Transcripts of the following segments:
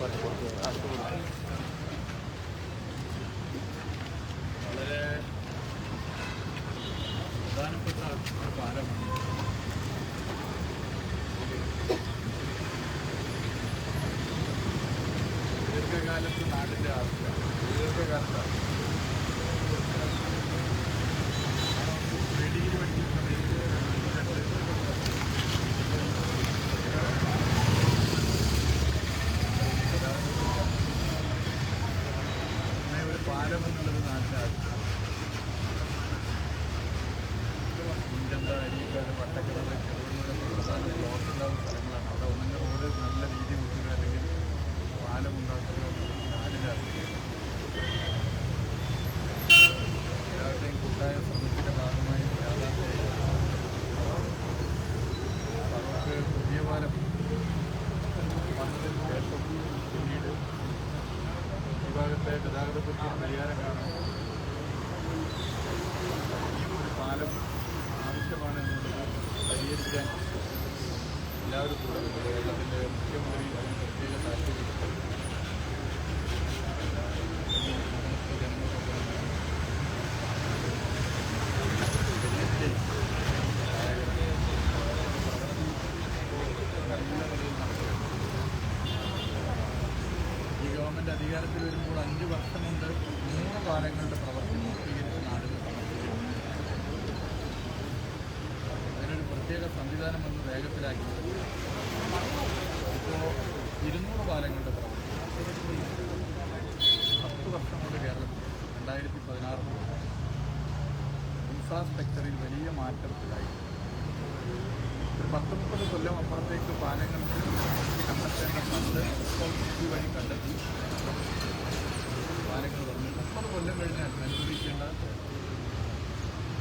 വളരെ പ്രധാനപ്പെട്ട ഒരു പാലമാണ്. ദീർഘകാലത്ത് നാടിൻ്റെ ആവശ്യമാണ്. ദീർഘകാലത്താണ് ഡിഗ്രി പഠിക്കുന്ന സമയത്ത് ഒരു പാലം എന്നുള്ളത് നാടിൻ്റെ ആവശ്യമാണ്. ഇഞ്ചന്ത, അരീക്കാട്, വട്ടക്കടവ്, ചെറുവണ്ണൂരൊക്കെ പ്രധാന ബ്ലോക്ക് ഉണ്ടാകുന്ന സ്ഥലങ്ങളാണ്. അവിടെ ഒന്നിൻ്റെ റോഡ് നല്ല രീതി കൊടുക്കുക അല്ലെങ്കിൽ പാലം ഉണ്ടാക്കുക നാടിൻ്റെ ആവശ്യമാണ്. എല്ലാവരുടെയും കൂട്ടായ ശ്രമത്തിൻ്റെ ഭാഗമായി അവർക്ക് പുതിയ പാലം വന്നതിന് ശേഷം പിന്നീട് ഈ ഭാഗത്തെ ഗതാഗതത്തിന് പരിഹാരം കാണാൻ ഈ ഒരു പാലം ആവശ്യമാണെന്നുള്ളത് പരിഹരിക്കാൻ എല്ലാവരും തുടങ്ങുന്നത്. കേരളത്തിൻ്റെ മുഖ്യമന്ത്രി അതിന് പ്രത്യേക താല്പര്യപ്പെട്ടു. ഈ ഗവൺമെൻറ് അധികാരത്തിൽ വരുമ്പോൾ 5 വർഷം കൊണ്ട് 3 പാലങ്ങളുടെ പ്രവർത്തി പൂർത്തീകരിച്ച് നാടിന് സമർപ്പിക്കുന്നു. അതിനൊരു പ്രത്യേക സംവിധാനം വന്ന് വേഗത്തിലാക്കി. ഇപ്പോൾ 200 പാലങ്ങളുടെ പ്രവർത്തി 10 വർഷം കൊണ്ട് കേരളത്തിൽ 2016 ഇൻഫ്രാസ്ട്രക്ചറിൽ വലിയ മാറ്റം ഉണ്ടായി. ഒരു 10-30 കൊല്ലം അപ്പുറത്തേക്ക് പാലങ്ങൾക്ക് കണ്ടെത്തേണ്ട ഫണ്ട് ഇപ്പോൾ ഈ വഴി കണ്ടെത്തി പാലങ്ങൾ വന്നു. 30 കൊല്ലം കഴിഞ്ഞാൽ അനുഭവിക്കേണ്ട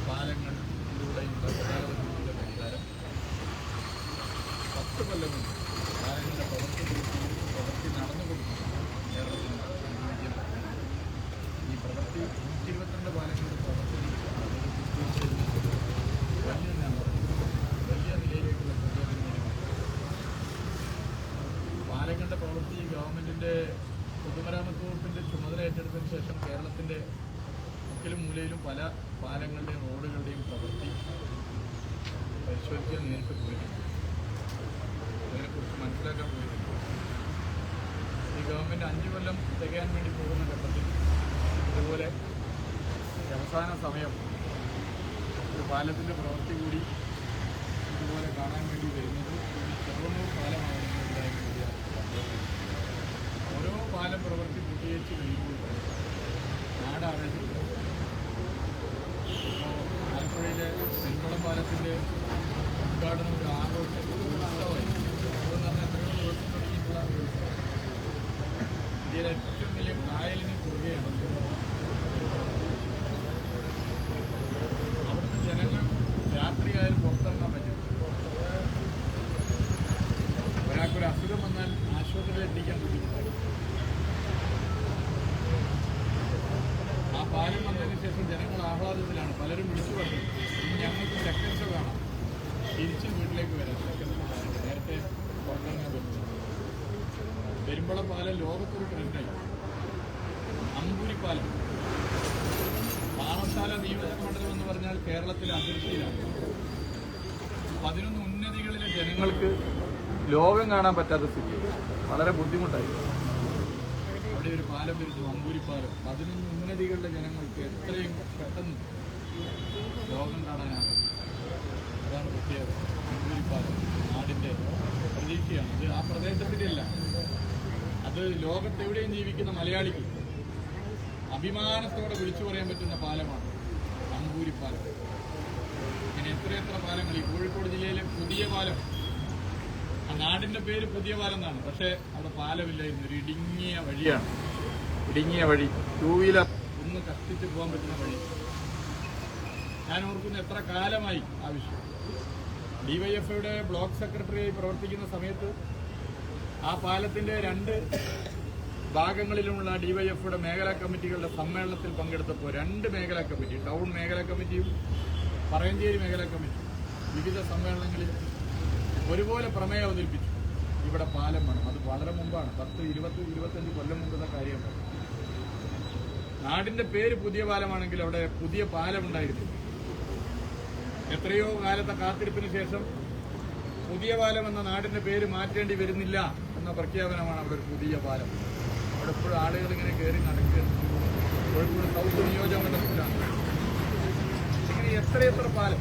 പാലങ്ങളിലൂടെയുള്ള ഗതാഗതത്തിനുള്ള പരിഹാരം 10 കൊല്ലം കൊണ്ട് പാലങ്ങളുടെ പ്രവൃത്തി നടന്നുകൊടുക്കുന്നു. കേരളത്തിന് അനുഭവിക്കാൻ പറ്റുന്നത് ഈ പ്രവൃത്തി 122 പാലങ്ങളുടെ പ്രവൃത്തി വലിയ നിലയിലേക്കുള്ള പുരോഗതിയാണ്. പാലങ്ങളുടെ പ്രവൃത്തി ഗവൺമെൻറ്റിൻ്റെ പൊതുമരാമത്ത് വകുപ്പിൻ്റെ ചുമതല ഏറ്റെടുത്തതിന് ശേഷം കേരളത്തിൻ്റെ മുക്കിലും മൂലയിലും പല പാലങ്ങളുടെയും റോഡുകളുടെയും പ്രവൃത്തി പരിശോധിക്കാൻ നേരിട്ട് പോയിട്ടുണ്ട്. അതിനെക്കുറിച്ച് മനസ്സിലാക്കാൻ പോയിട്ടുണ്ട്. ഈ ഗവൺമെൻറ് 5 കൊല്ലം തികയാൻ വേണ്ടി പോകുന്ന ഘട്ടത്തിൽ ഇതുപോലെ അവസാന സമയം ഒരു പാലത്തിൻ്റെ പ്രവൃത്തി കൂടി ഇതുപോലെ കാണാൻ വേണ്ടി വരുന്നത് ചെറുവണ്ണൂർ പാലമാണെന്നുണ്ടായ വലിയ സന്തോഷം. ഓരോ പാലം പ്രവൃത്തി പൂർത്തീകരിച്ച് കഴിയുമ്പോൾ നാട് ആവേശപ്പെടും. ഇപ്പോൾ ആലപ്പുഴയിലെ പെരുമ്പളം പാലത്തിൻ്റെ ഉദ്ഘാടനം ഒരു ആഘോഷം ഉത്സവമായി. അതെന്ന് പറഞ്ഞാൽ എത്രയോ ദിവസം തുടങ്ങിയിട്ടുള്ള ഒരു ഉത്സവം. ഇന്ത്യയിലെ ഏറ്റവും വലിയ കായലിന് കുറുകയാണ്. അവിടുത്തെ ജനങ്ങൾ രാത്രിയായാലും പുറത്തിറങ്ങാൻ പറ്റും. ഒരാൾക്കൊരു അസുഖം വന്നാൽ ആശുപത്രിയിൽ എത്തിക്കാൻ ബുദ്ധിമുട്ടായി. ആ പാലം വന്നതിന് ശേഷം ജനങ്ങൾ ആഹ്ലാദത്തിലാണ്. പലരും വിളിച്ചു പറഞ്ഞു, ഞങ്ങൾക്ക് സെക്കൻഡ് ഷോ കാണാം, തിരിച്ച് വീട്ടിലേക്ക് വരാം. സെക്കൻഡ് ഷോ കാണാം, നേരത്തെ പുറത്തിറങ്ങാൻ പറ്റും. പെരുമ്പളം പാലം ലോകത്തൊരു ട്രെൻഡായി. അമ്പൂരിപ്പാലം പാറശാല നിയോജകമണ്ഡലം എന്ന് പറഞ്ഞാൽ കേരളത്തിലെ അതിർത്തിയിലാണ്. 11 ഉന്നതികളിലെ ജനങ്ങൾക്ക് ലോകം കാണാൻ പറ്റാത്ത സ്ഥിതി, വളരെ ബുദ്ധിമുട്ടായി. അവിടെ ഒരു പാലം വരുന്നു, അമ്പൂരിപ്പാലം. 11 ഉന്നതികളിലെ ജനങ്ങൾക്ക് എത്രയും പെട്ടെന്ന് ലോകം കാണാനാണ്. അതാണ് പ്രത്യേകത. അമ്പൂരിപ്പാലം നാടിൻ്റെ പ്രതീക്ഷയാണ്. അത് ആ പ്രദേശത്തിൻ്റെ അല്ല, അത് ലോകത്തെവിടെയും ജീവിക്കുന്ന മലയാളിക്ക് അഭിമാനത്തോടെ വിളിച്ചു പറയാൻ പറ്റുന്ന പാലമാണ് അമ്പൂരിപ്പാലം. ഇങ്ങനെ എത്രയെത്ര പാലങ്ങൾ. ഈ കോഴിക്കോട് ജില്ലയിലെ പുതിയ പാലം, ആ നാടിൻ്റെ പേര് പുതിയ പാലം എന്നാണ്. പക്ഷേ അവിടെ പാലമില്ലായിരുന്നു. ഒരു ഇടുങ്ങിയ വഴിയാണ്. ഇടുങ്ങിയ വഴി, 2 വീലർ ഒന്ന് കത്തിച്ച് പോകാൻ പറ്റുന്ന വഴി. ഞാൻ ഓർക്കുന്ന എത്ര കാലമായി ആവശ്യം. ഡിവൈഎഫ്ഐയുടെ ബ്ലോക്ക് സെക്രട്ടറിയായി പ്രവർത്തിക്കുന്ന സമയത്ത് ആ പാലത്തിൻ്റെ 2 ഭാഗങ്ങളിലുമുള്ള ഡിവൈഎഫ്ഐയുടെ മേഖലാ കമ്മിറ്റികളുടെ സമ്മേളനത്തിൽ പങ്കെടുത്തപ്പോൾ 2 മേഖലാ കമ്മിറ്റി, ടൗൺ മേഖലാ കമ്മിറ്റിയും പറയഞ്ചേരി മേഖലാ കമ്മിറ്റി, വിവിധ സമ്മേളനങ്ങളിൽ ഒരുപോലെ പ്രമേയം അവതരിപ്പിച്ചു. ഈ ഇവിടെ പാലം വേണം. അത് വളരെ മുമ്പാണ്, 10-25 കൊല്ലം മുമ്പത്തെ കാര്യമാണ്. നാടിന്റെ പേര് പുതിയ പാലമാണെങ്കിൽ അവിടെ പുതിയ പാലം ഉണ്ടായിരുന്നു. എത്രയോ കാലത്തെ കാത്തിരിപ്പിന് ശേഷം പുതിയ പാലം എന്ന നാടിന്റെ പേര് മാറ്റേണ്ടി വരുന്നില്ല എന്ന പ്രഖ്യാപനമാണ് അവിടെ ഒരു പുതിയ പാലം. അവിടെ ഇപ്പോഴും ആളുകൾ ഇങ്ങനെ കയറി നടക്കുകയാണ്. കോഴിക്കോട് സൗത്ത് നിയോജകമണ്ഡലത്തിലാണ്. ഇങ്ങനെ എത്രയെത്ര പാലം,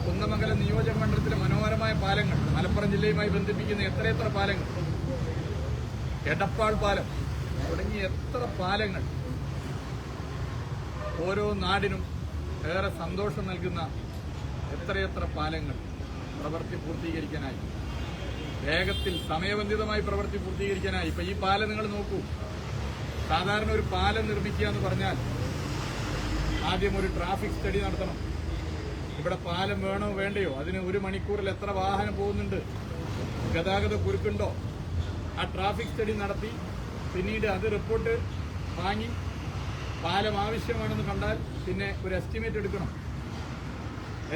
കുന്നമംഗലം നിയോജകമണ്ഡലത്തിലെ മനോഹരമായ പാലങ്ങൾ, മലപ്പുറം ജില്ലയുമായി ബന്ധിപ്പിക്കുന്ന എത്രയെത്ര പാലങ്ങൾ, എടപ്പാൾ പാലം തുടങ്ങി എത്ര പാലങ്ങൾ ഓരോ നാടിനും ഏറെ സന്തോഷം നൽകുന്ന എത്രയെത്ര പാലങ്ങൾ പ്രവൃത്തി പൂർത്തീകരിക്കാനായി, വേഗത്തിൽ സമയബന്ധിതമായി പ്രവൃത്തി പൂർത്തീകരിക്കാനായി. ഇപ്പൊ ഈ പാലം നിങ്ങൾ നോക്കൂ. സാധാരണ ഒരു പാലം നിർമ്മിക്കുക എന്ന് പറഞ്ഞാൽ ആദ്യം ഒരു ട്രാഫിക് സ്റ്റഡി നടത്തണം. ഇവിടെ പാലം വേണോ വേണ്ടയോ, അതിന് 1 മണിക്കൂറിൽ എത്ര വാഹനം പോകുന്നുണ്ട്, ഗതാഗത കുരുക്കുണ്ടോ, ആ ട്രാഫിക് സ്റ്റഡി നടത്തി പിന്നീട് അത് റിപ്പോർട്ട് വാങ്ങി പാലം ആവശ്യമാണെന്ന് കണ്ടാൽ പിന്നെ ഒരു എസ്റ്റിമേറ്റ് എടുക്കണം.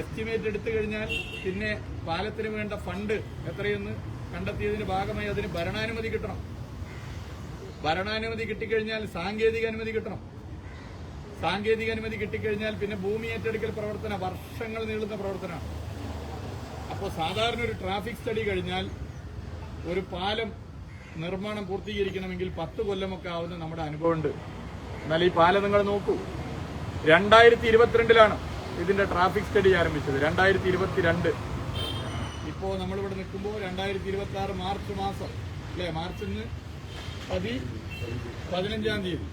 എസ്റ്റിമേറ്റ് എടുത്തു കഴിഞ്ഞാൽ പിന്നെ പാലത്തിന് വേണ്ട ഫണ്ട് എത്രയെന്ന് കണ്ടെത്തിയതിന് ഭാഗമായി അതിന് ഭരണാനുമതി കിട്ടണം. ഭരണാനുമതി കിട്ടിക്കഴിഞ്ഞാൽ സാങ്കേതിക അനുമതി കിട്ടണം. സാങ്കേതിക അനുമതി കിട്ടിക്കഴിഞ്ഞാൽ പിന്നെ ഭൂമി ഏറ്റെടുക്കൽ പ്രവർത്തനം വർഷങ്ങൾ നീളുന്ന പ്രവർത്തനമാണ്. അപ്പോൾ സാധാരണ ഒരു ട്രാഫിക് സ്റ്റഡി കഴിഞ്ഞാൽ ഒരു പാലം നിർമ്മാണം പൂർത്തീകരിക്കണമെങ്കിൽ 10 കൊല്ലമൊക്കെ ആവുന്ന നമ്മുടെ അനുഭവമുണ്ട്. എന്നാൽ ഈ പാലം നിങ്ങൾ നോക്കൂ, 2022 ഇതിന്റെ ട്രാഫിക് സ്റ്റഡി ആരംഭിച്ചത്. 2022 ഇപ്പോ നമ്മളിവിടെ നിൽക്കുമ്പോൾ 2026 മാർച്ച് മാസം അല്ലെ, മാർച്ചിന് 15-ാം തീയതി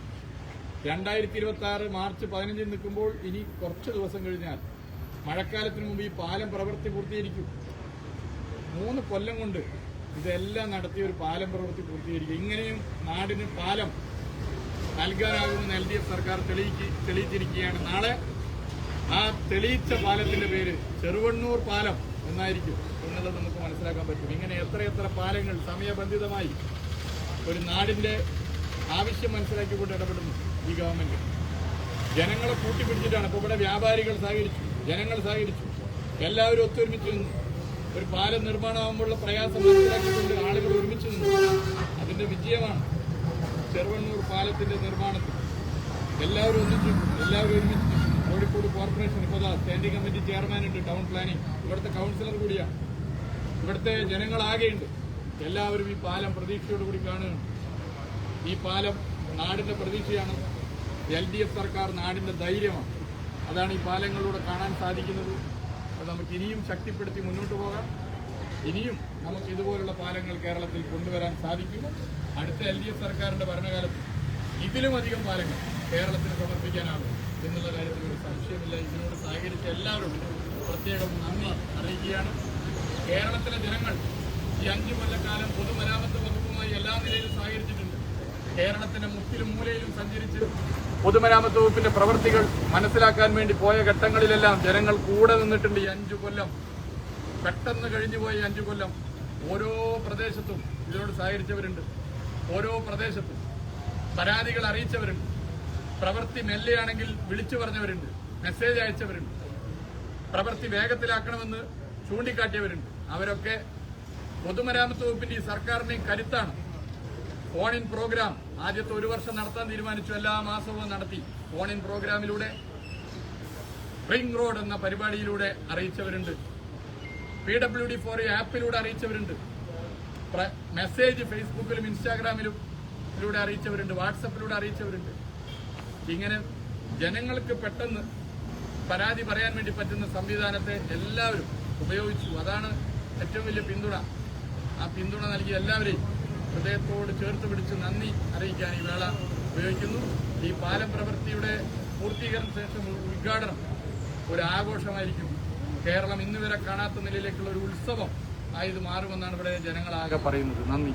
2026 മാർച്ച് 15 നിൽക്കുമ്പോൾ ഇനി കുറച്ച് ദിവസം കഴിഞ്ഞാൽ മഴക്കാലത്തിന് മുമ്പ് ഈ പാലം പ്രവൃത്തി പൂർത്തീകരിക്കും. 3 കൊല്ലം കൊണ്ട് ഇതെല്ലാം നടത്തിയ ഒരു പാലം പ്രവൃത്തി പൂർത്തീകരിക്കും. ഇങ്ങനെയും നാടിന് പാലം നൽകാനാകുമെന്ന് LDF സർക്കാർ തെളിയിച്ചിരിക്കുകയാണ്. നാളെ ആ തെളിയിച്ച പാലത്തിന്റെ പേര് ചെറുവണ്ണൂർ പാലം എന്നായിരിക്കും എന്നുള്ളത് നമുക്ക് മനസ്സിലാക്കാൻ പറ്റും. ഇങ്ങനെ എത്രയെത്ര പാലങ്ങൾ സമയബന്ധിതമായി ഒരു നാടിന്റെ ആവശ്യം മനസ്സിലാക്കിക്കൊണ്ട് ഇടപെടുന്നു ഈ ഗവൺമെന്റ്. ജനങ്ങളെ കൂട്ടിപ്പിടിച്ചിട്ടാണ്. ഇപ്പോൾ ഇവിടെ വ്യാപാരികൾ സഹകരിച്ചു, ജനങ്ങൾ സഹകരിച്ചു, എല്ലാവരും ഒത്തൊരുമിച്ച് നിന്നു. ഒരു പാലം നിർമ്മാണമാകുമ്പോഴുള്ള പ്രയാസം മനസ്സിലാക്കിക്കൊണ്ട് ആളുകൾ ഒരുമിച്ച് നിന്നു. അതിന്റെ വിജയമാണ് ചെറുവണ്ണൂർ പാലത്തിന്റെ നിർമ്മാണത്തിൽ. എല്ലാവരും ഒരുമിച്ച് നിന്നു. കോഴിക്കോട് കോർപ്പറേഷൻ ഇപ്പോൾ സ്റ്റാൻഡിംഗ് കമ്മിറ്റി ചെയർമാനുണ്ട്, ടൗൺ പ്ലാനിംഗ്, ഇവിടുത്തെ കൗൺസിലർ കൂടിയാണ്, ഇവിടുത്തെ ജനങ്ങളാകെയുണ്ട്. എല്ലാവരും ഈ പാലം പ്രതീക്ഷയോടുകൂടി കാണുകയാണ്. ഈ പാലം നാടിന്റെ പ്രതീക്ഷയാണ്. LDF സർക്കാർ നാടിന്റെ ധൈര്യമാണ്. അതാണ് ഈ പാലങ്ങളിലൂടെ കാണാൻ സാധിക്കുന്നത്. അത് നമുക്ക് ഇനിയും ശക്തിപ്പെടുത്തി മുന്നോട്ട് പോകാം. ഇനിയും നമുക്ക് ഇതുപോലുള്ള പാലങ്ങൾ കേരളത്തിൽ കൊണ്ടുവരാൻ സാധിക്കും. അടുത്ത LDF സർക്കാരിന്റെ ഭരണകാലത്ത് ഇതിലും അധികം പാലങ്ങൾ കേരളത്തിന് സമർപ്പിക്കാനാകും എന്നുള്ള കാര്യത്തിൽ ഒരു സംശയമില്ല. ഇതിനോട് സഹകരിച്ച എല്ലാവരും പ്രത്യേകം നന്ദി അറിയിക്കുകയാണ്. കേരളത്തിലെ ജനങ്ങൾ ഈ 5 കൊല്ലക്കാലം പൊതുമരാമത്ത് വകുപ്പുമായി എല്ലാ നിലയിലും സഹകരിച്ചിട്ടുണ്ട്. കേരളത്തിന്റെ മുക്കിലും മൂലയിലും സഞ്ചരിച്ച് പൊതുമരാമത്ത് വകുപ്പിന്റെ പ്രവൃത്തികൾ മനസ്സിലാക്കാൻ വേണ്ടി പോയ ഘട്ടങ്ങളിലെല്ലാം ജനങ്ങൾ കൂടെ നിന്നിട്ടുണ്ട്. ഈ 5 കൊല്ലം പെട്ടെന്ന് കഴിഞ്ഞുപോയ 5 കൊല്ലം ഓരോ പ്രദേശത്തും ഇതിനോട് സഹകരിച്ചവരുണ്ട്. ഓരോ പ്രദേശത്തും പരാതികൾ അറിയിച്ചവരുണ്ട്. പ്രവൃത്തി മെല്ലെയാണെങ്കിൽ വിളിച്ചു പറഞ്ഞവരുണ്ട്, മെസ്സേജ് അയച്ചവരുണ്ട്, പ്രവൃത്തി വേഗത്തിലാക്കണമെന്ന് ചൂണ്ടിക്കാട്ടിയവരുണ്ട്. അവരൊക്കെ പൊതുമരാമത്ത് വകുപ്പിന്റെ ഈ സർക്കാരിന്റെയും കരുത്താണ്. ഫോൺ ഇൻ പ്രോഗ്രാം ആദ്യത്തെ 1 വർഷം നടത്താൻ തീരുമാനിച്ചു. എല്ലാ മാസവും നടത്തി. ഫോൺ ഇൻ പ്രോഗ്രാമിലൂടെ റിംഗ് റോഡ് എന്ന പരിപാടിയിലൂടെ അറിയിച്ചവരുണ്ട്. PWD4 ആപ്പിലൂടെ അറിയിച്ചവരുണ്ട്. മെസ്സേജ് ഫേസ്ബുക്കിലും ഇൻസ്റ്റാഗ്രാമിലും അറിയിച്ചവരുണ്ട്. വാട്സപ്പിലൂടെ അറിയിച്ചവരുണ്ട്. ഇങ്ങനെ ജനങ്ങൾക്ക് പെട്ടെന്ന് പരാതി പറയാൻ വേണ്ടി പറ്റുന്ന സംവിധാനത്തെ എല്ലാവരും ഉപയോഗിച്ചു. അതാണ് ഏറ്റവും വലിയ പിന്തുണ. ആ പിന്തുണ നൽകിയ എല്ലാവരെയും ഹൃദയത്തോട് ചേർത്ത് പിടിച്ച് നന്ദി അറിയിക്കാൻ ഈ വേള ഉപയോഗിക്കുന്നു. ഈ പാലം പ്രവൃത്തിയുടെ പൂർത്തീകരണത്തിന് ശേഷം ഉദ്ഘാടനം ഒരു ആഘോഷമായിരിക്കും. കേരളം ഇന്നുവരെ കാണാത്ത നിലയിലേക്കുള്ള ഒരു ഉത്സവം ആയത് മാറുമെന്നാണ് ഇവിടെ ജനങ്ങളാകെ പറയുന്നത്. നന്ദി.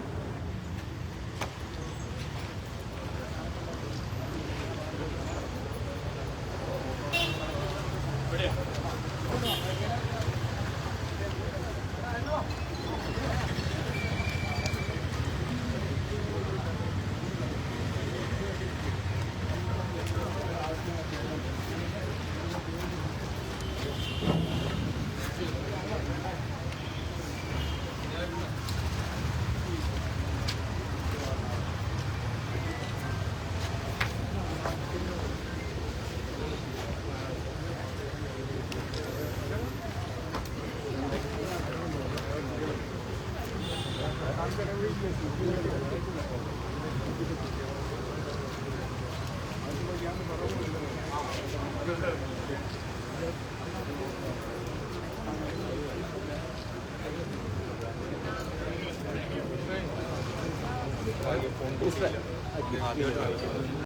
ആദ്യമായിട്ട്